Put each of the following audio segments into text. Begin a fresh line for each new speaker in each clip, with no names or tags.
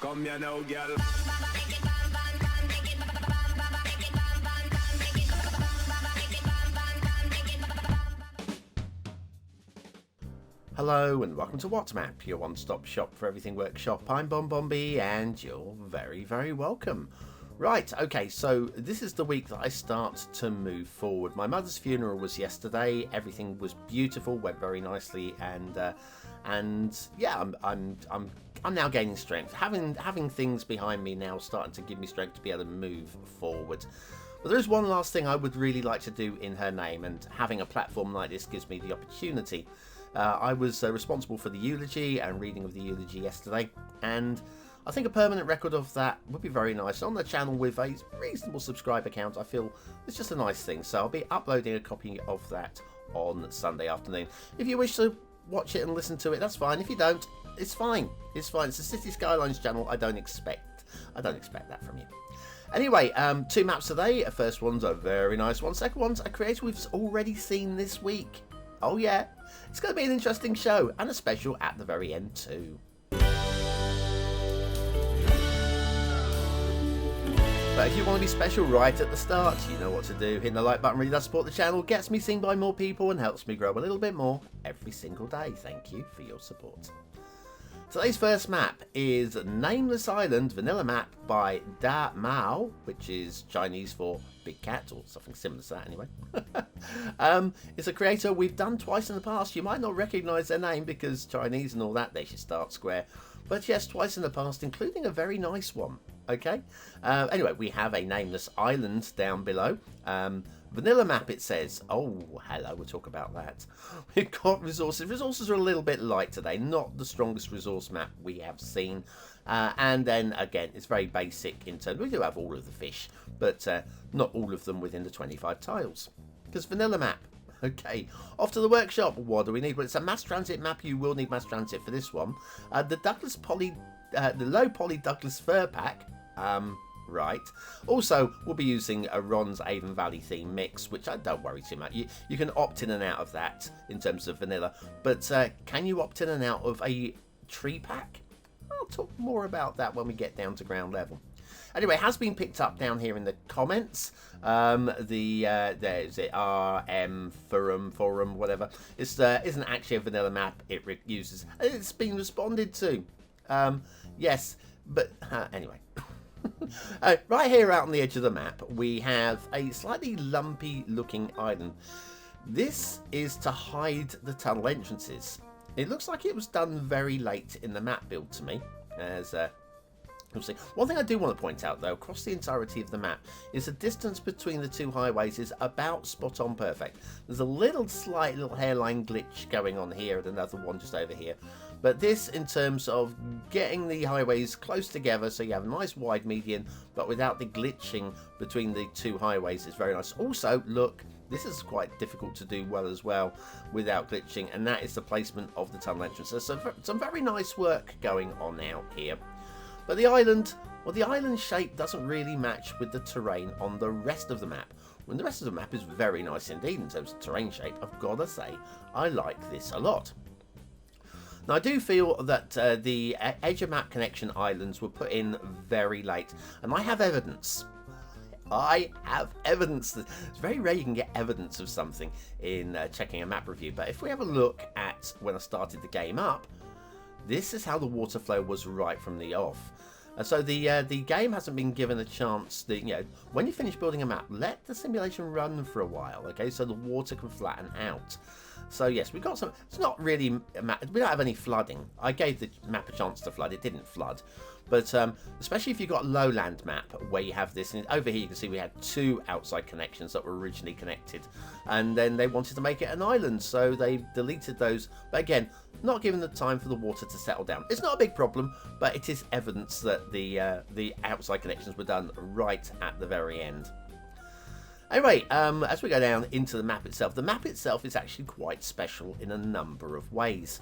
Come here now, girl.
Hello and welcome to WhatMap, your one-stop shop for everything workshop. I'm BonBonB and you're very, very welcome. Right, okay, so this is the week that I start to move forward. My mother's funeral was yesterday. Everything was beautiful, went very nicely, and yeah, I'm now gaining strength. Having things behind me now starting to give me strength to be able to move forward. But there is one last thing I would really like to do in her name, and having a platform like this gives me the opportunity. I was responsible for the eulogy and reading of the eulogy yesterday, and I think a permanent record of that would be very nice. On the channel with a reasonable subscriber count, I feel it's just a nice thing. So I'll be uploading a copy of that on Sunday afternoon. If you wish to watch it and listen to it, that's fine. If you don't, it's fine. It's fine. It's a Cities Skylines channel. I don't expect that from you. Anyway, 2 maps today. First one's a very nice one. Second one's a creator we've already seen this week. Oh yeah, it's going to be an interesting show and a special at the very end too. But if you want to be special right at the start, you know what to do. Hitting the like button really does support the channel, gets me seen by more people and helps me grow a little bit more every single day. Thank you for your support. Today's first map is Nameless Island vanilla map by Da Mao, which is Chinese for big cat or something similar to that anyway. It's a creator we've done twice in the past. You might not recognise their name because Chinese and all that, they should start square. But yes, twice in the past, including a very nice one. Okay. Anyway, we have a Nameless Island down below. Vanilla map, it says. Oh, hello, we'll talk about that. We've got resources. Resources are a little bit light today. Not the strongest resource map we have seen. And then, again, it's very basic in terms... We do have all of the fish, but not all of them within the 25 tiles. Because vanilla map. Okay, off to the workshop. What do we need? Well, it's a mass transit map. You will need mass transit for this one. The low poly Douglas fur pack. Right. Also, we'll be using a Ron's Avon Valley theme mix, which I don't worry too much. You can opt in and out of that in terms of vanilla, but can you opt in and out of a tree pack? I'll talk more about that when we get down to ground level. Anyway, it has been picked up down here in the comments. There's it RM forum whatever. It's isn't actually a vanilla map. It uses. It's been responded to. Yes, but anyway. Right here out on the edge of the map, we have a slightly lumpy looking island. This is to hide the tunnel entrances. It looks like it was done very late in the map build to me, as you'll see. One thing I do want to point out though, across the entirety of the map, is the distance between the 2 highways is about spot on perfect. There's a slight little hairline glitch going on here and another one just over here. But this, in terms of getting the highways close together so you have a nice wide median, but without the glitching between the 2 highways, is very nice. Also, look, this is quite difficult to do well as well without glitching, and that is the placement of the tunnel entrances. So some very nice work going on out here. But the island, well, the island shape doesn't really match with the terrain on the rest of the map. When the rest of the map is very nice indeed in terms of terrain shape, I've got to say, I like this a lot. Now, I do feel that the edge of map connection islands were put in very late, and I have evidence. I have evidence. It's very rare you can get evidence of something in checking a map review, but if we have a look at when I started the game up, this is how the water flow was right from the off. So the game hasn't been given a chance. When you finish building a map, let the simulation run for a while, okay, so the water can flatten out. So yes, we've got some. It's not really. We don't have any flooding. I gave the map a chance to flood. It didn't flood, but especially if you've got a lowland map where you have this. And over here, you can see we had 2 outside connections that were originally connected, and then they wanted to make it an island, so they deleted those. But again, not given the time for the water to settle down. It's not a big problem, but it is evidence that the outside connections were done right at the very end. Anyway, as we go down into the map itself is actually quite special in a number of ways.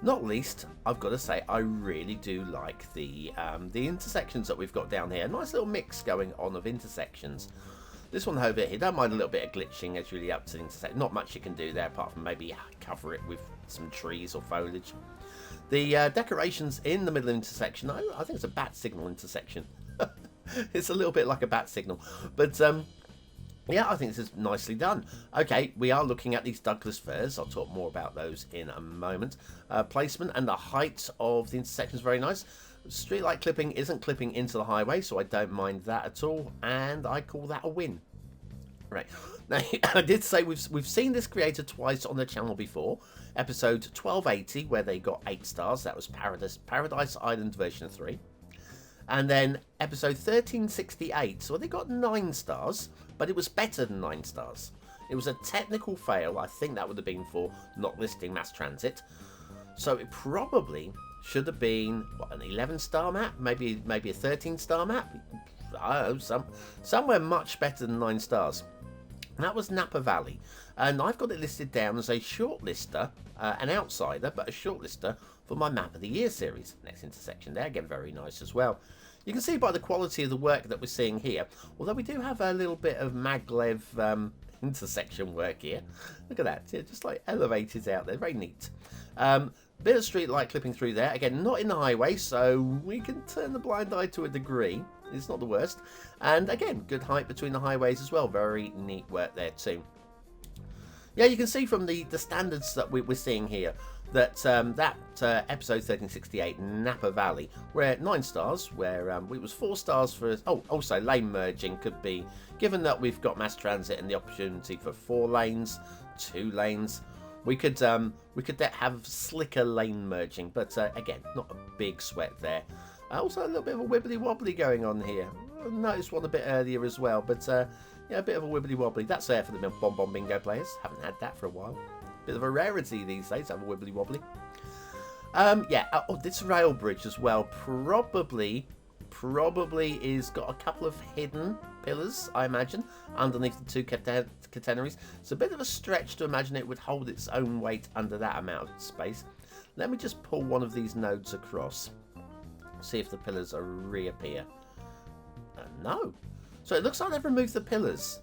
Not least, I've got to say, I really do like the intersections that we've got down here. A nice little mix going on of intersections. This one over here, don't mind a little bit of glitching. It's really up to the intersection. Not much you can do there apart from maybe cover it with some trees or foliage. The decorations in the middle intersection, I think it's a bat signal intersection. It's a little bit like a bat signal. But yeah, I think this is nicely done. Okay, we are looking at these Douglas firs. I'll talk more about those in a moment. Placement and the height of the intersection is very nice. Streetlight clipping isn't clipping into the highway, so I don't mind that at all. And I call that a win. Right. Now, I did say we've seen this creator twice on the channel before. Episode 1280, where they got 8 stars. That was Paradise Island version 3. And then episode 1368, so they got 9 stars, but it was better than 9 stars. It was a technical fail. I think that would have been for not listing mass transit. So it probably should have been, what, an 11-star map? Maybe a 13-star map? I don't know, somewhere much better than 9 stars. And that was Napa Valley. And I've got it listed down as a shortlister, an outsider, but a shortlister for my Map of the Year series. Next intersection there, again, very nice as well. You can see by the quality of the work that we're seeing here, although we do have a little bit of maglev intersection work here. Look at that, yeah, just like elevators out there, very neat. Bit of street light clipping through there, again, not in the highway, so we can turn the blind eye to a degree. It's not the worst. And again, good height between the highways as well, very neat work there too. Yeah, you can see from the standards that we're seeing here that episode 1368, Napa Valley, we're at 9 stars, where it was 4 stars for... Oh, also lane merging could be, given that we've got mass transit and the opportunity for 4 lanes, 2 lanes, we could have slicker lane merging, but again, not a big sweat there. Also a little bit of a wibbly wobbly going on here. I noticed one a bit earlier as well, but yeah, a bit of a wibbly wobbly. That's there for the BonBonBingo players. Haven't had that for a while. Bit of a rarity these days, have a wibbly wobbly. Yeah, oh, this rail bridge as well probably is got a couple of hidden pillars, I imagine, underneath the 2 catenaries. It's a bit of a stretch to imagine it would hold its own weight under that amount of space. Let me just pull one of these nodes across. See if the pillars reappear. No. So it looks like they've removed the pillars.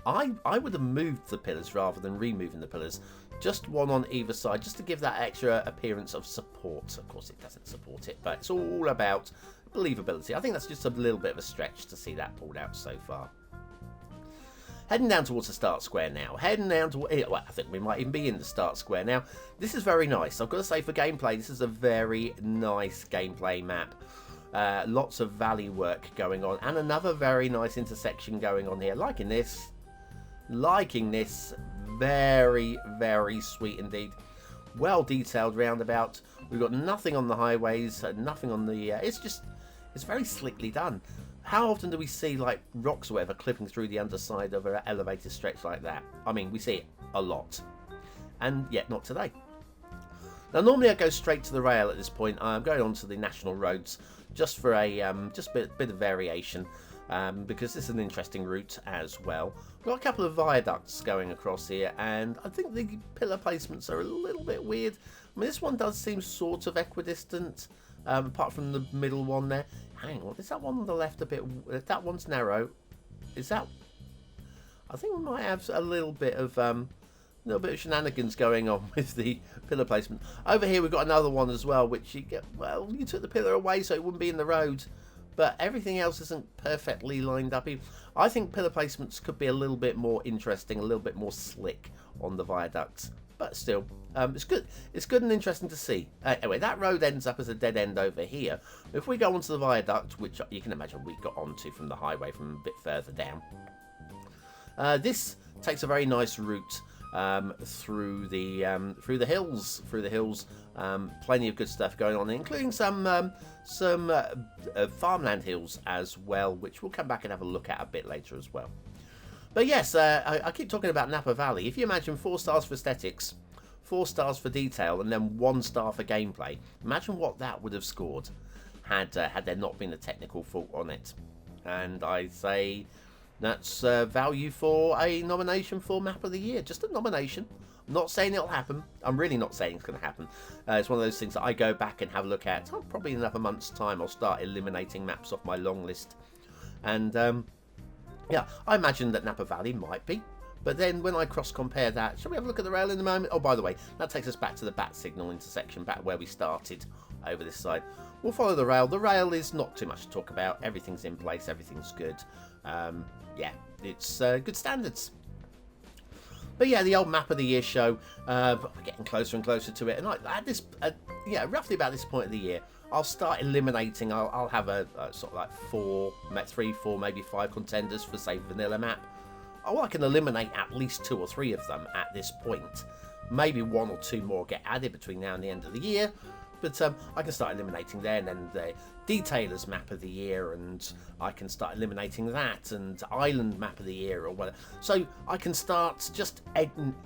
I would have moved the pillars rather than removing the pillars. Just one on either side, just to give that extra appearance of support. Of course, it doesn't support it, but it's all about believability. I think that's just a little bit of a stretch to see that pulled out so far. Heading down towards the start square now. Heading down to... Well, I think we might even be in the start square now. This is very nice. I've got to say, for gameplay, this is a very nice gameplay map. Lots of valley work going on. And another very nice intersection going on here. Liking this. Liking this. Very, very sweet indeed. Well detailed roundabout. We've got nothing on the highways. Nothing on the... It's very slickly done. How often do we see, like, rocks or whatever clipping through the underside of an elevated stretch like that? I mean, we see it a lot. And yet, not today. Now, normally I go straight to the rail at this point. I'm going on to the national roads just for a bit of variation. Because this is an interesting route as well. We've got a couple of viaducts going across here, and I think the pillar placements are a little bit weird. I mean, this one does seem sort of equidistant, apart from the middle one there. Hang on, is that one on the left a bit... That one's narrow. Is that... I think we might have a little bit of shenanigans going on with the pillar placement. Over here we've got another one as well, which you get... Well, you took the pillar away so it wouldn't be in the road. But everything else isn't perfectly lined up. I think pillar placements could be a little bit more interesting, a little bit more slick on the viaducts. But still, it's good. It's good and interesting to see. Anyway, that road ends up as a dead end over here. If we go onto the viaduct, which you can imagine we got onto from the highway from a bit further down, this takes a very nice route through the hills. Plenty of good stuff going on, including some farmland hills as well, which we'll come back and have a look at a bit later as well. But yes, I keep talking about Napa Valley. If you imagine 4 stars for aesthetics, 4 stars for detail, and then 1 star for gameplay, imagine what that would have scored had there not been a technical fault on it. And I say that's value for a nomination for Map of the Year. Just a nomination. I'm not saying it'll happen. I'm really not saying it's going to happen. It's one of those things that I go back and have a look at. Probably in another month's time I'll start eliminating maps off my long list. And yeah, I imagine that Napa Valley might be But then when I cross-compare that, shall we have a look at the rail in a moment? Oh, by the way, that takes us back to the bat signal intersection, back where we started over this side. We'll follow the rail. The rail is not too much to talk about. Everything's in place. Everything's good. Yeah, it's good standards. But yeah, the old map of the year show, but we're getting closer and closer to it. And at this, yeah, roughly about this point of the year, I'll start eliminating. I'll have a sort of like 3, 4, maybe 5 contenders for, say, vanilla map. Oh, I can eliminate at least 2 or 3 of them at this point. Maybe 1 or 2 more get added between now and the end of the year. But I can start eliminating there, and then the Detailers map of the year, and I can start eliminating that, and Island map of the year, or whatever. So I can start just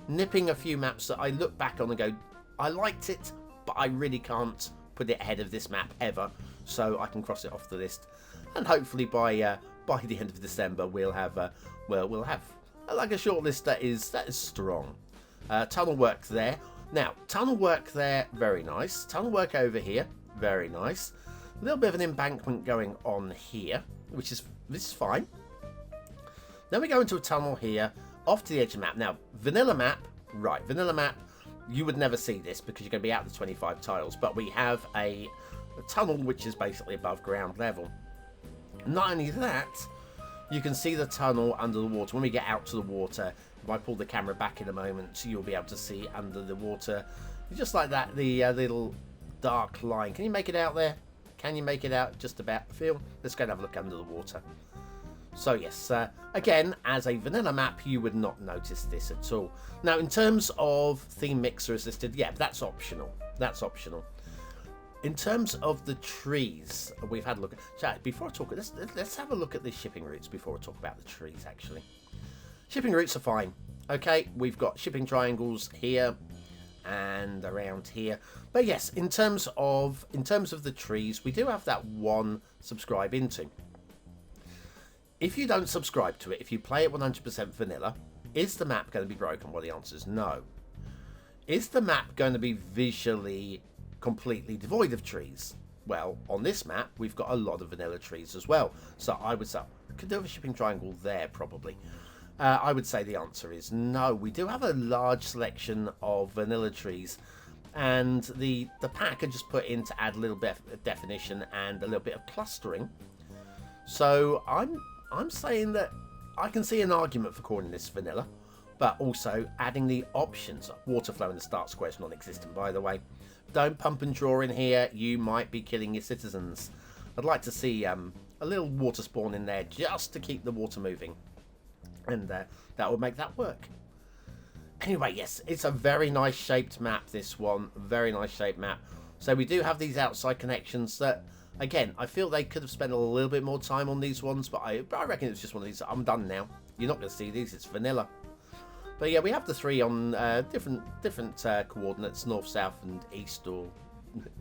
nipping a few maps that I look back on and go, I liked it, but I really can't put it ahead of this map ever. So I can cross it off the list, and hopefully by the end of December we'll have like a short list that is strong. Tunnel work there. Now, tunnel work there, very nice. Tunnel work over here, very nice. A little bit of an embankment going on here, this is fine. Then we go into a tunnel here, off to the edge of the map. Now, vanilla map, right, vanilla map, you would never see this because you're going to be out the 25 tiles, but we have a tunnel which is basically above ground level. Not only that, you can see the tunnel under the water. When we get out to the water, if I pull the camera back in a moment, you'll be able to see under the water, just like that, the little dark line. Can you make it out there? Can you make it out? Just about. Feel. Let's go and have a look under the water. So yes, again, as a vanilla map, you would not notice this at all. Now, in terms of theme mixer assisted, yeah, that's optional. That's optional. In terms of the trees, we've had a look at. So before I talk, let's have a look at the shipping routes before I talk about the trees. Actually, shipping routes are fine. Okay, we've got shipping triangles here and around here. But yes, in terms of the trees, we do have that one subscribe into. If you don't subscribe to it, if you play it 100% vanilla, is the map going to be broken? Well, the answer is no. Is the map going to be visually completely devoid of trees? Well, on this map, we've got a lot of vanilla trees as well. So I would say, I could do a shipping triangle there probably. I would say the answer is no. We do have a large selection of vanilla trees, and the pack are just put in to add a little bit of definition and a little bit of clustering. So I'm saying that I can see an argument for calling this vanilla, but also adding the options. Water flow in the start square is non-existent, by the way. Don't pump and draw in here. You might be killing your citizens. I'd like to see a little water spawn in there just to keep the water moving. And that will make that work. Anyway, yes, it's a very nice shaped map, this one. Very nice shaped map. So we do have these outside connections that, again, I feel they could have spent a little bit more time on these ones, but I reckon it's just one of these. I'm done now. You're not going to see these. It's vanilla. But yeah, we have the 3 on different coordinates, north, south, and east, or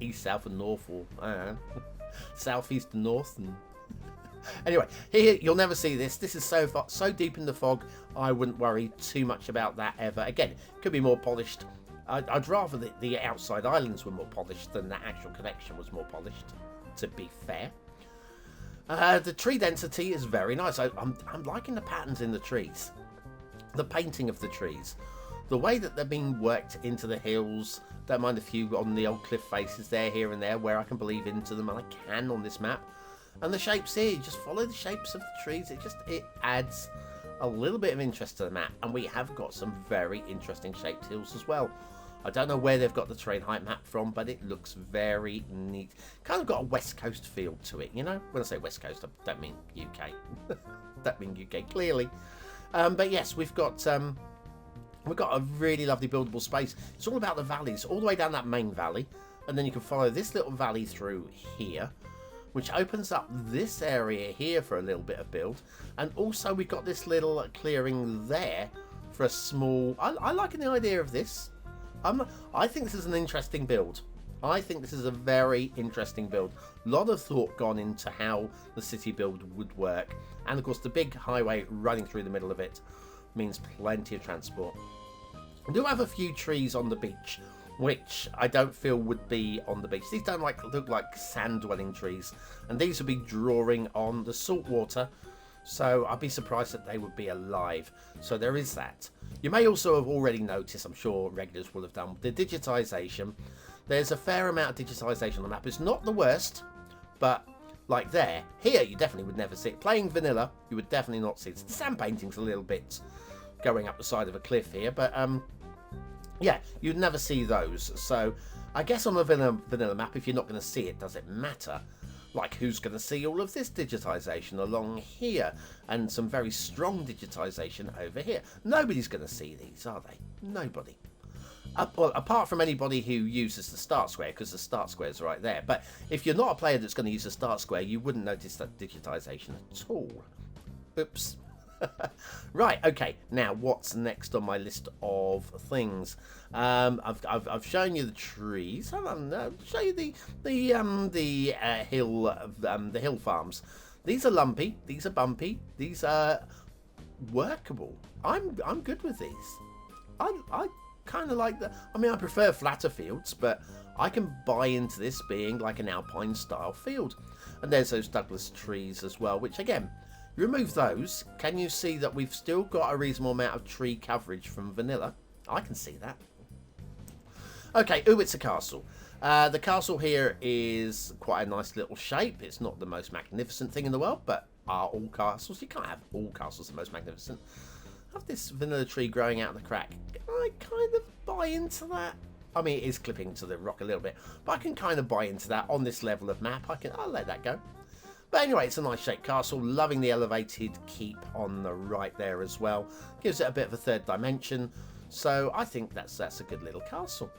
east, south, and north, or I don't know, south, east, and north. And anyway, here you'll never see this. This is so deep in the fog. I wouldn't worry too much about that ever. Again, it could be more polished. I'd rather the outside islands were more polished than the actual connection was more polished, to be fair. The tree density is very nice. I'm liking the patterns in the trees. The painting of the trees. The way that they're being worked into the hills. Don't mind a few on the old cliff faces there, here and there, where I can believe into them, and I can on this map. And the shapes here, you just follow the shapes of the trees. It adds a little bit of interest to the map. And we have got some very interesting shaped hills as well. I don't know where they've got the terrain height map from, but it looks very neat. Kind of got a West Coast feel to it, you know? When I say West Coast, I don't mean UK. Don't mean UK, clearly. But yes, we've got a really lovely buildable space. It's all about the valleys, all the way down that main valley. And then you can follow this little valley through here, which opens up this area here for a little bit of build. And also we've got this little clearing there for a small... I like the idea of this. I think this is an interesting build. I think this is a very interesting build. A lot of thought gone into how the city build would work. And of course the big highway running through the middle of it means plenty of transport. I do have a few trees on the beach, which I don't feel would be on the beach. These don't look like sand dwelling trees. And these would be drawing on the salt water So I'd be surprised that they would be alive. So there is that. You may also have already noticed, I'm sure regulars will have done, the digitization. There's a fair amount of digitization on the map. It's not the worst, but like there, here you definitely would never see it. Playing vanilla, you would definitely not see it. The sand painting's a little bit going up the side of a cliff here, but yeah, you'd never see those. So I guess on a vanilla map, if you're not going to see it, does it matter? Like, who's going to see all of this digitization along here? And some very strong digitization over here. Nobody's going to see these, are they? Nobody. Well, apart from anybody who uses the start square, because the start square is right there. But if you're not a player that's going to use the start square, you wouldn't notice that digitization at all. Oops. Right, okay, now what's next on my list of things? I've shown you the trees. I'll show you the hill farms. These are lumpy, these are bumpy, these are workable. I'm good with these. I kind of like that. I mean, I prefer flatter fields, but I can buy into this being like an alpine style field. And there's those Douglas trees as well, which again, remove those. Can you see that we've still got a reasonable amount of tree coverage from vanilla? I can see that. Okay, ooh, it's a castle. The castle here is quite a nice little shape. It's not the most magnificent thing in the world, but are all castles? You can't have all castles the most magnificent. Have this vanilla tree growing out of the crack. I kind of buy into that. I mean, it is clipping to the rock a little bit, but I can kind of buy into that on this level of map. I'll let that go. But anyway, it's a nice shaped castle. Loving the elevated keep on the right there as well. Gives it a bit of a third dimension. So I think that's a good little castle.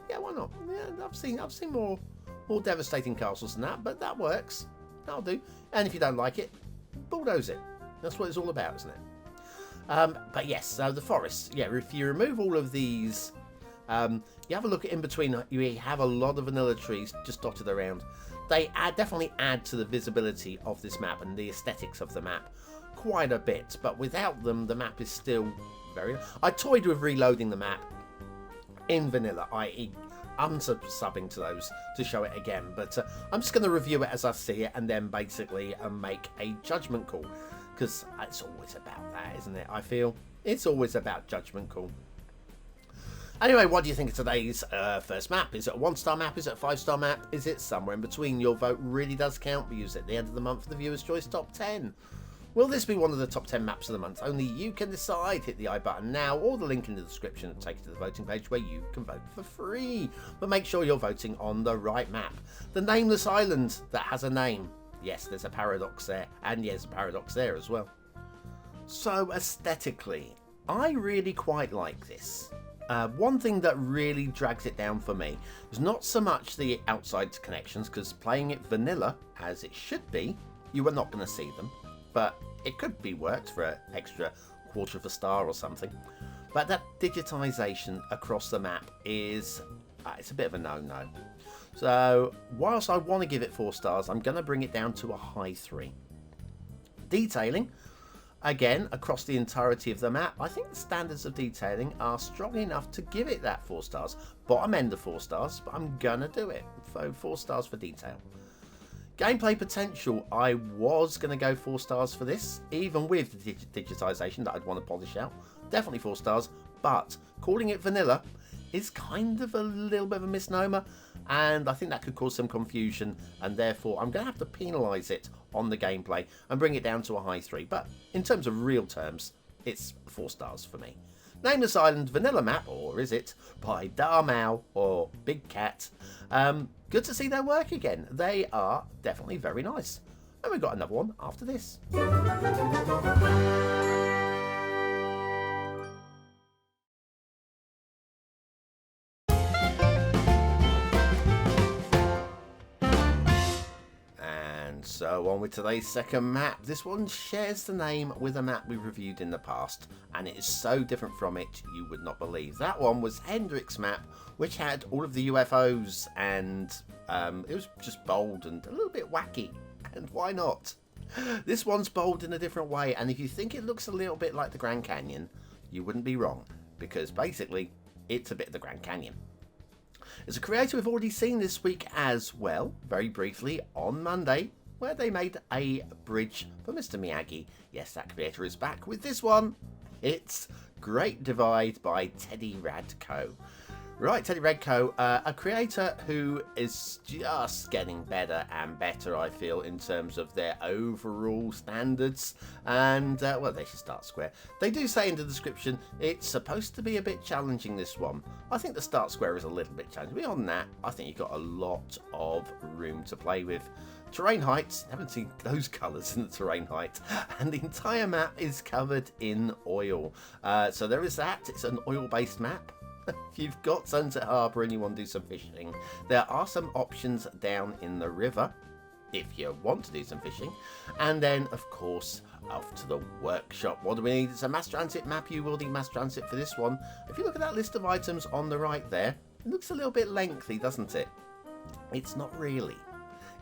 Yeah, why not? Yeah, I've seen more devastating castles than that, but that works. That'll do. And if you don't like it, bulldoze it. That's what it's all about, isn't it? But yes, so the forests. Yeah, if you remove all of these, you have a look at in between. You have a lot of vanilla trees just dotted around. They definitely add to the visibility of this map and the aesthetics of the map quite a bit. But without them, the map is still very... I toyed with reloading the map in vanilla, i.e. unsubbing to those to show it again. But I'm just going to review it as I see it and then basically make a judgment call. Because it's always about that, isn't it? I feel it's always about judgment call. Anyway, what do you think of today's first map? Is it a 1-star map? Is it a 5-star map? Is it somewhere in between? Your vote really does count. We use it at the end of the month for the Viewer's Choice Top 10. Will this be one of the top 10 maps of the month? Only you can decide. Hit the I button now or the link in the description will take you to the voting page where you can vote for free. But make sure you're voting on the right map. The Nameless Island that has a name. Yes, there's a paradox there. And yes, a paradox there as well. So aesthetically, I really quite like this. One thing that really drags it down for me is not so much the outside connections, because playing it vanilla, as it should be, you are not going to see them. But it could be worked for an extra quarter of a star or something. But that digitization across the map is... it's a bit of a no-no. So, whilst I want to give it 4 stars, I'm going to bring it down to a high 3. Detailing... Again, across the entirety of the map, I think the standards of detailing are strong enough to give it that 4 stars. Bottom end of 4 stars, but I'm gonna do it. So 4 stars for detail. Gameplay potential, I was gonna go 4 stars for this, even with the digitization that I'd want to polish out. Definitely 4 stars, but calling it vanilla is kind of a little bit of a misnomer, and I think that could cause some confusion, and therefore I'm going to have to penalise it on the gameplay and bring it down to a high 3. But in terms of real terms, it's 4 stars for me. Nameless Island vanilla map, or is it, by Darmao or Big Cat. Good to see their work again. They are definitely very nice. And we've got another one after this. So on with today's second map. This one shares the name with a map we reviewed in the past, and it is so different from it you would not believe. That one was Hendrick's map, which had all of the UFOs, and it was just bold and a little bit wacky, and why not? This one's bold in a different way, and if you think it looks a little bit like the Grand Canyon, you wouldn't be wrong, because basically it's a bit of the Grand Canyon. It's a creator we've already seen this week as well, very briefly on Monday. where they made a bridge for Mr. Miyagi. Yes, that creator is back with this one. It's Great Divide by Teddy Radko. Right, Teddy Radko, a creator who is just getting better and better, I feel, in terms of their overall standards. And, well, they should start square. They do say in the description it's supposed to be a bit challenging, this one. I think the start square is a little bit challenging. Beyond that, I think you've got a lot of room to play with. Terrain heights, haven't seen those colours in the terrain height, and the entire map is covered in oil. So there is that. It's an oil-based map. If you've got Sunset Harbour and you want to do some fishing, there are some options down in the river if you want to do some fishing. And then, of course, off to the workshop. What do we need? It's a mass transit map. You will need mass transit for this one. If you look at that list of items on the right there, it looks a little bit lengthy, doesn't it? It's not really.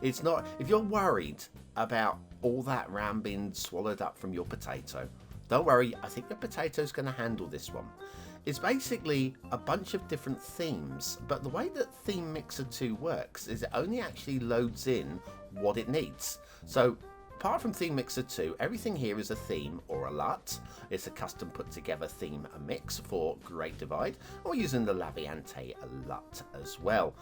It's not. If you're worried about all that ram being swallowed up from your potato, don't worry. I think your potato's going to handle this one. It's basically a bunch of different themes, but the way that Theme Mixer 2 works is it only actually loads in what it needs. So apart from Theme Mixer 2, everything here is a theme or a LUT. It's a custom put together theme mix for Great Divide. And we're using the Laviante LUT as well.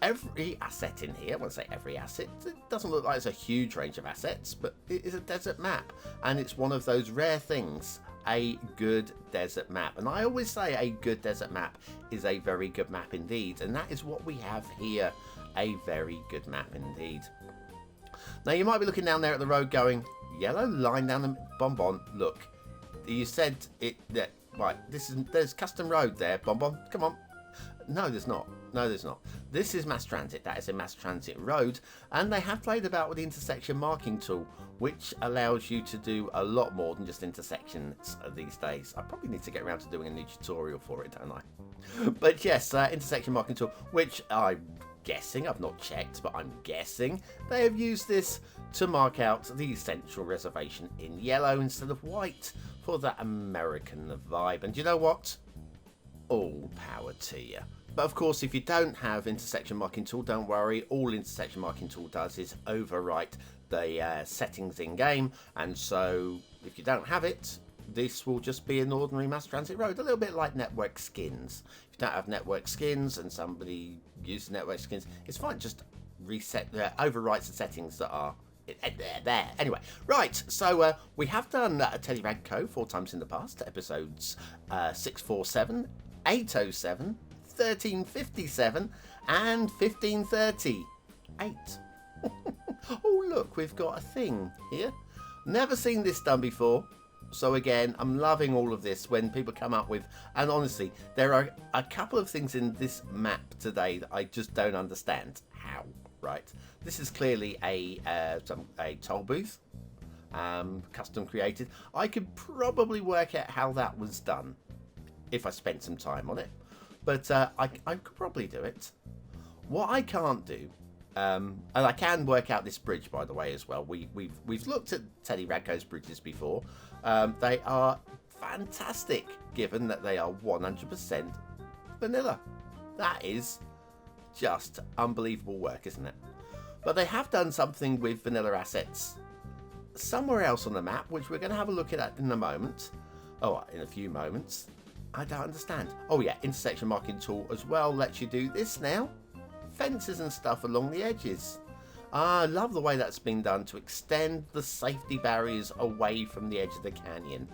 Every asset in here, I won't say every asset, it doesn't look like it's a huge range of assets, but it is a desert map, and it's one of those rare things, a good desert map. And I always say a good desert map is a very good map indeed, and that is what we have here, a very good map indeed. Now you might be looking down there at the road going, yellow line down the BonBon, look, you said it, right, there's custom road there, BonBon, come on. No, there's not. No, there's not. This is mass transit. That is a mass transit road. And they have played about with the intersection marking tool, which allows you to do a lot more than just intersections these days. I probably need to get around to doing a new tutorial for it, don't I? But yes, intersection marking tool, which I'm guessing, I've not checked, but I'm guessing they have used this to mark out the central reservation in yellow instead of white for that American vibe. And you know what? All power to you. But of course, if you don't have intersection marking tool, don't worry. All intersection marking tool does is overwrite the settings in game, and so if you don't have it, this will just be an ordinary mass transit road, a little bit like network skins. If you don't have network skins and somebody uses network skins, it's fine, just reset, overwrites the settings that are there. Anyway, right, so we have done Teddy Radko 4 times in the past, episodes 647, 807, 1357 and 1538. Oh look, we've got a thing here. Never seen this done before. So again, I'm loving all of this when people come up with, and honestly, there are a couple of things in this map today that I just don't understand. How, right? This is clearly a toll booth, custom created. I could probably work out how that was done if I spent some time on it. But I could probably do it. What I can't do, and I can work out this bridge, by the way, as well. We've looked at Teddy Radko's bridges before. They are fantastic, given that they are 100% vanilla. That is just unbelievable work, isn't it? But they have done something with vanilla assets somewhere else on the map, which we're going to have a look at in a moment. Oh, in a few moments. I don't understand. Oh yeah, intersection marking tool as well lets you do this now. Fences and stuff along the edges. I love the way that's been done to extend the safety barriers away from the edge of the canyon.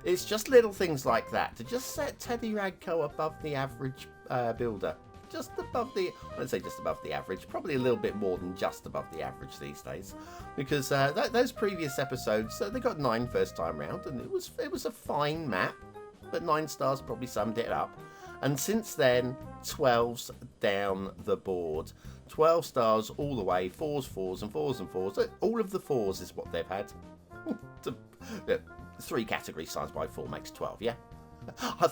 It's just little things like that to just set Teddy Radko above the average builder. Just above the, I wouldn't say just above the average, probably a little bit more than just above the average these days. Because those previous episodes, they got 9 first time round, and it was a fine map. But 9 stars probably summed it up. And since then, 12s down the board. 12 stars all the way, 4s, 4s, and 4s, and 4s. All of the 4s is what they've had. 3 categories times by 4 makes 12, yeah?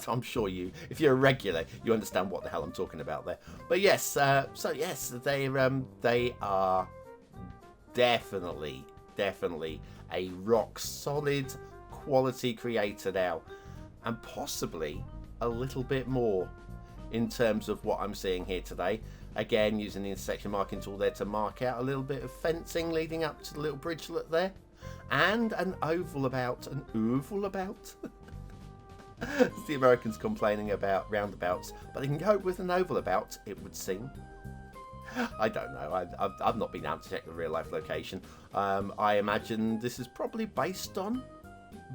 I'm sure you, if you're a regular, you understand what the hell I'm talking about there. But yes, so yes, they are definitely a rock solid quality creator now. And possibly a little bit more in terms of what I'm seeing here today. Again, using the intersection marking tool there to mark out a little bit of fencing leading up to the little bridgelet there. And an oval about. It's the Americans complaining about roundabouts, but they can cope with an oval about, it would seem. I don't know. I've not been able to check the real life location. I imagine this is probably based on,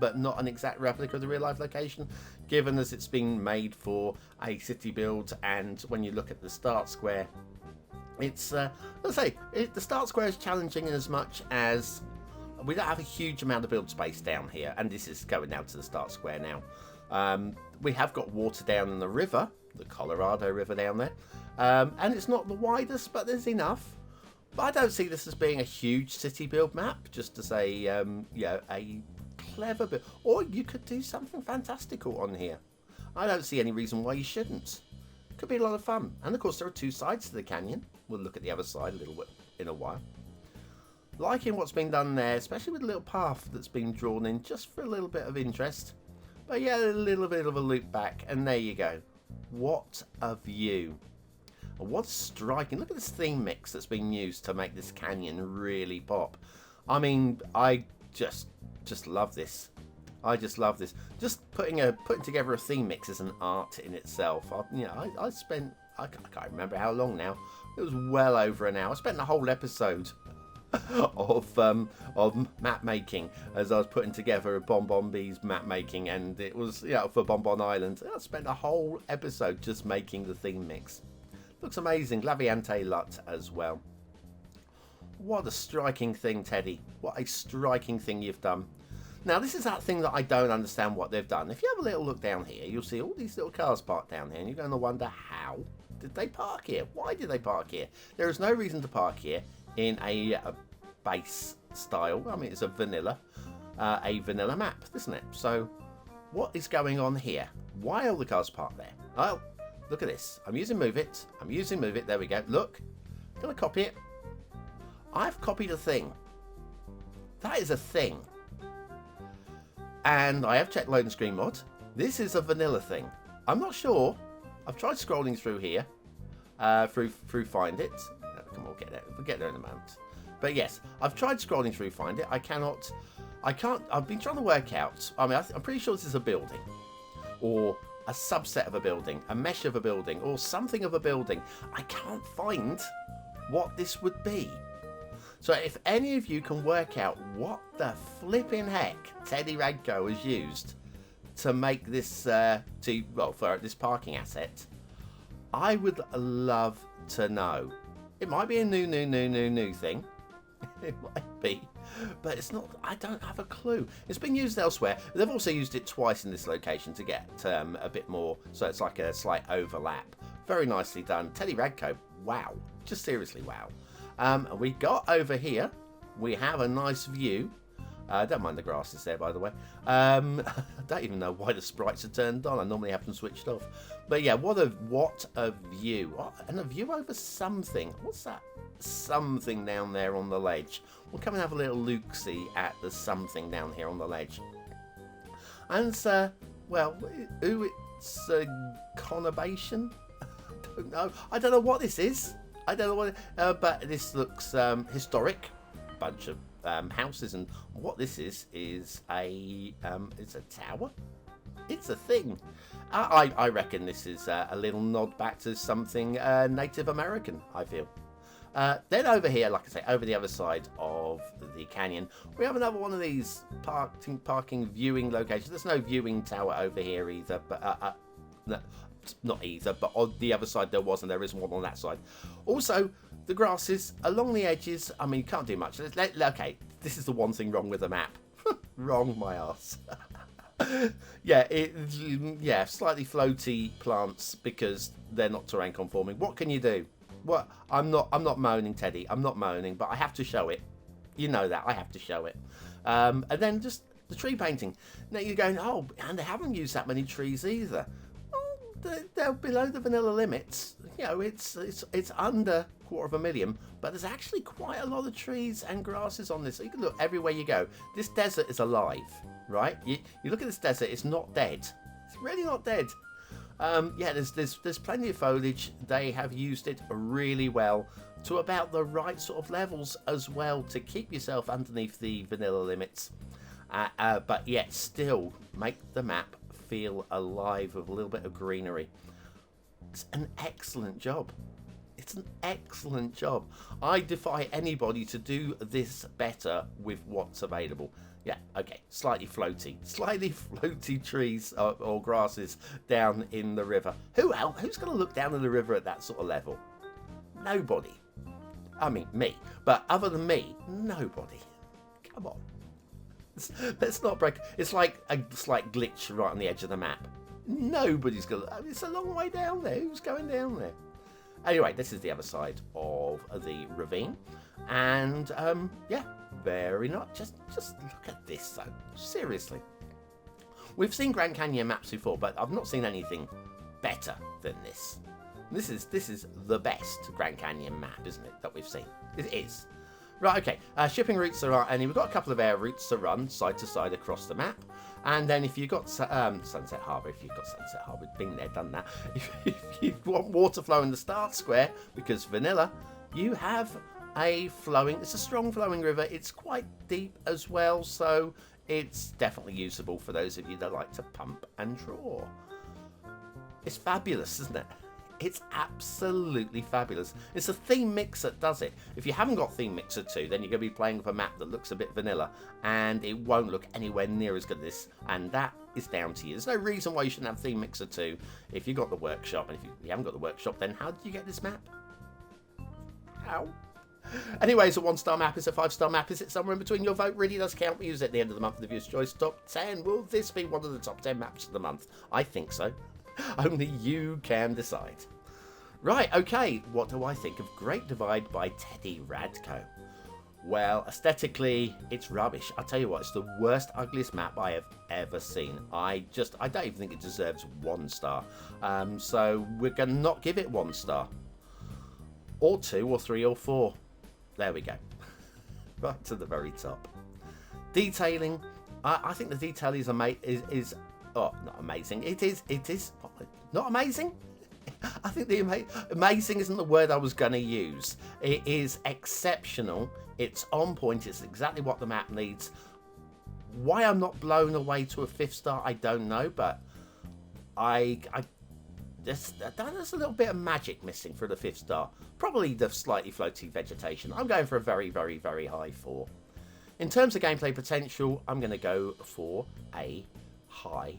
but not an exact replica of the real life location, given as it's been made for a city build. And when you look at the start square, it's let's say the start square is challenging in as much as we don't have a huge amount of build space down here, and this is going down to the start square now. We have got water down in the river, the Colorado River down there, and it's not the widest, but there's enough. But I don't see this as being a huge city build map, just to say, yeah, a clever bit. Or you could do something fantastical on here. I don't see any reason why you shouldn't. Could be a lot of fun. And of course, there are two sides to the canyon. We'll look at the other side a little bit in a while. Liking what's been done there, especially with the little path that's been drawn in just for a little bit of interest. But yeah, a little bit of a loop back, and there you go. What a view. What's striking. Look at this theme mix that's been used to make this canyon really pop. I mean, I just love this. I just love this. Just putting together a theme mix is an art in itself. I spent, I can't remember how long now. It was well over an hour. I spent the whole episode of map making as I was putting together BonBonB's map making, and it was for Bonbon Island. I spent a whole episode just making the theme mix. Looks amazing. Laviante Lut as well. What a striking thing, Teddy. What a striking thing you've done. Now, this is that thing that I don't understand what they've done. If you have a little look down here, you'll see all these little cars parked down here, and you're going to wonder, how did they park here? Why did they park here? There is no reason to park here in a base style. I mean, it's a vanilla map, isn't it? So, what is going on here? Why are the cars parked there? Oh, look at this. I'm using Move It. There we go. Look. I'm going to copy it. I've copied a thing. That is a thing. And I have checked load and screen mod. This is a vanilla thing. I'm not sure. I've tried scrolling through here. Through Find It. Come on, we'll get there. We'll get there in a moment. But yes, I've tried scrolling through Find It. I can't. I've been trying to work out. I mean, I'm pretty sure this is a building. Or a subset of a building. A mesh of a building. Or something of a building. I can't find what this would be. So if any of you can work out what the flipping heck Teddy Radko has used to make this, for this parking asset, I would love to know. It might be a new thing. It might be, but it's not. I don't have a clue. It's been used elsewhere. They've also used it twice in this location to get a bit more, so it's like a slight overlap. Very nicely done. Teddy Radko, wow. Just seriously, wow. We got over here, we have a nice view. Don't mind the grasses there, by the way. I don't even know why the sprites are turned on. I normally have them switched off. But yeah, what a view. Oh, and a view over something. What's that something down there on the ledge? We'll come and have a little look-see at the something down here on the ledge. And well, it's a conurbation? I don't know what this is. I don't know what, but this looks historic. Bunch of houses, and what this is it's a tower. It's a thing. I reckon this is a little nod back to something Native American, I feel. Then over here, like I say, over the other side of the canyon, we have another one of these parking viewing locations. There's no viewing tower over here either, but no, not either, but on the other side there was, and there isn't one on that side. Also, the grasses along the edges, I mean, you can't do much. Okay, this is the one thing wrong with the map. Wrong my ass. Yeah, slightly floaty plants because they're not terrain conforming. What can you do? What? I'm not moaning, Teddy. I'm not moaning, but I have to show it. You know that. I have to show it. And then just the tree painting. Now you're going, oh, and they haven't used that many trees either. They're below the vanilla limits. You know, it's under 250,000, but there's actually quite a lot of trees and grasses on this. So you can look everywhere you go. This desert is alive, right? You look at this desert, it's not dead. It's really not dead. Yeah, there's plenty of foliage. They have used it really well to about the right sort of levels as well to keep yourself underneath the vanilla limits, but yet still make the map feel alive with a little bit of greenery. It's an excellent job. It's an excellent job. I defy anybody to do this better with what's available. Yeah, okay, slightly floaty trees or grasses down in the river. Who's going to look down in the river at that sort of level? Nobody. I mean, me. But other than me, nobody. Come on. Let's not break. It's like a slight glitch right on the edge of the map. Nobody's going to... It's a long way down there. Who's going down there? Anyway, this is the other side of the ravine. And, yeah, very nice. Just look at this, though. Seriously. We've seen Grand Canyon maps before, but I've not seen anything better than this. This is the best Grand Canyon map, isn't it, that we've seen? It is. Right, okay. Shipping routes are... And we've got a couple of air routes to run side to side across the map. And then if you've got Sunset Harbour, been there, done that. If you want water flow in the start square, because vanilla, you have it's a strong flowing river. It's quite deep as well, so it's definitely usable for those of you that like to pump and draw. It's fabulous, isn't it? It's absolutely fabulous. It's a theme mix that does it. If you haven't got Theme Mixer 2, then you're going to be playing with a map that looks a bit vanilla, and it won't look anywhere near as good as this, and that is down to you. There's no reason why you shouldn't have Theme Mixer 2 if you've got the workshop, and if you haven't got the workshop, then how did you get this map? How? Anyway, it's a 1-star map, it's a 5-star map, is it somewhere in between? Your vote really does count. We use it at the end of the month of the Viewer's Choice Top 10. Will this be one of the top 10 maps of the month? I think so. Only you can decide. Right, okay, what do I think of Great Divide by Teddy Radko? Well, aesthetically, it's rubbish. I'll tell you what, it's the worst, ugliest map I have ever seen. I don't even think it deserves 1 star. So we're going to not give it 1 star. Or 2, or 3, or 4. There we go. Right to the very top. Detailing. I think the detail is not amazing. It is not amazing. I think the amazing isn't the word I was going to use. It is exceptional. It's on point. It's exactly what the map needs. Why I'm not blown away to a 5th star, I don't know, but there's a little bit of magic missing for the 5th star. Probably the slightly floaty vegetation. I'm going for a very, very, very high 4. In terms of gameplay potential, I'm going to go for a high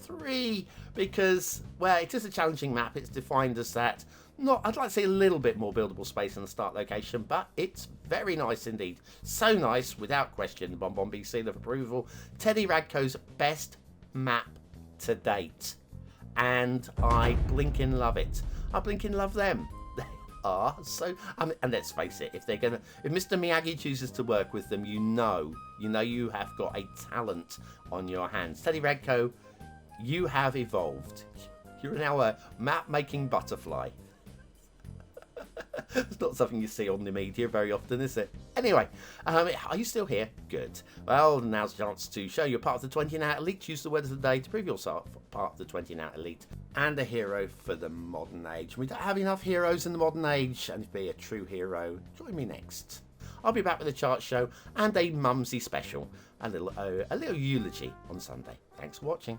3, because, well, it is a challenging map. It's defined as that. I'd like to see a little bit more buildable space in the start location, but it's very nice indeed. So nice, without question. BonBonB seal of approval. Teddy Radko's best map to date, and I blinking love it. I blinking love them. They are so. And let's face it, if Mr. Miyagi chooses to work with them, you know you have got a talent on your hands. Teddy Radko, you have evolved. You're now a map-making butterfly. It's not something you see on the media very often, is it? Anyway, are you still here? Good. Well, now's a chance to show you're part of the 20 and out elite. Choose the word of the day to prove yourself part of the 20 and out elite and a hero for the modern age. We don't have enough heroes in the modern age, and to be a true hero, join me next. I'll be back with a chart show and a mumsy special, a little eulogy on Sunday. Thanks for watching.